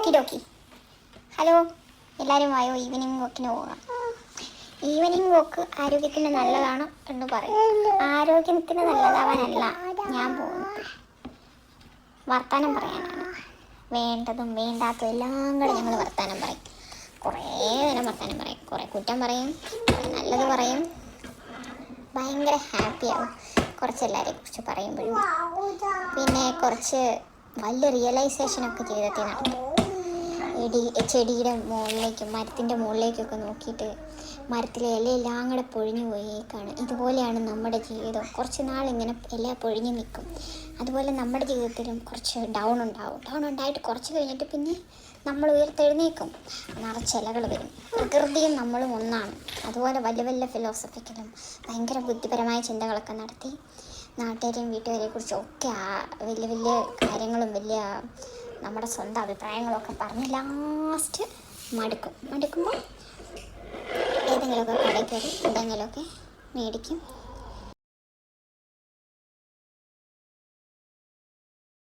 Ockhi ഡോക്കി. Hello, എല്ലാവരും വായോ, evening വോക്കിന് പോകാം. ഈവനിങ് വോക്ക് ആരോഗ്യത്തിന് നല്ലതാണ് എന്ന് പറയും. ആരോഗ്യത്തിന് നല്ലതാവാനല്ല ഞാൻ പോകുന്നത്, വർത്തമാനം പറയാനാണ്. വേണ്ടതും വേണ്ടാത്തതും എല്ലാം കൂടെ ഞങ്ങൾ വർത്തമാനം പറയും. കുറേ നേരം വർത്തമാനം പറയും, കുറേ കുറ്റം പറയും, കുറേ നല്ലത് പറയും. ഭയങ്കര ഹാപ്പിയാവും കുറച്ച് എല്ലാവരെ കുറിച്ച് പറയുമ്പോഴും. പിന്നെ കുറച്ച് വലിയ റിയലൈസേഷനൊക്കെ ജീവിതത്തിൽ നടത്തും. ചെടിയുടെ മുകളിലേക്കും മരത്തിൻ്റെ മുകളിലേക്കൊക്കെ നോക്കിയിട്ട് മരത്തിലെ ഇലയെല്ലാം കൂടെ പൊഴിഞ്ഞു പോയേക്കാണ്. ഇതുപോലെയാണ് നമ്മുടെ ജീവിതം. കുറച്ച് നാളിങ്ങനെ ഇല പൊഴിഞ്ഞ് നിൽക്കും. അതുപോലെ നമ്മുടെ ജീവിതത്തിലും കുറച്ച് ഡൗൺ ഉണ്ടാവും. ഡൗൺ ഉണ്ടായിട്ട് കുറച്ച് കഴിഞ്ഞിട്ട് പിന്നെ നമ്മൾ ഉയർത്തെഴുന്നേക്കും. നിറച്ച് ഇലകൾ വരും. പ്രകൃതിയും നമ്മളും ഒന്നാണ്. അതുപോലെ വലിയ വലിയ ഫിലോസഫിക്കലും ഭയങ്കര ബുദ്ധിപരമായ ചിന്തകളൊക്കെ നടത്തി നാട്ടുകാരെയും വീട്ടുകാരെയും കുറിച്ചൊക്കെ വലിയ വലിയ കാര്യങ്ങളും വലിയ നമ്മുടെ സ്വന്തം അഭിപ്രായങ്ങളൊക്കെ പറഞ്ഞ് ലാസ്റ്റ് മടുക്കുമ്പോൾ ഏതെങ്കിലുമൊക്കെ കടയിൽ കയറി എന്തെങ്കിലുമൊക്കെ മേടിക്കും.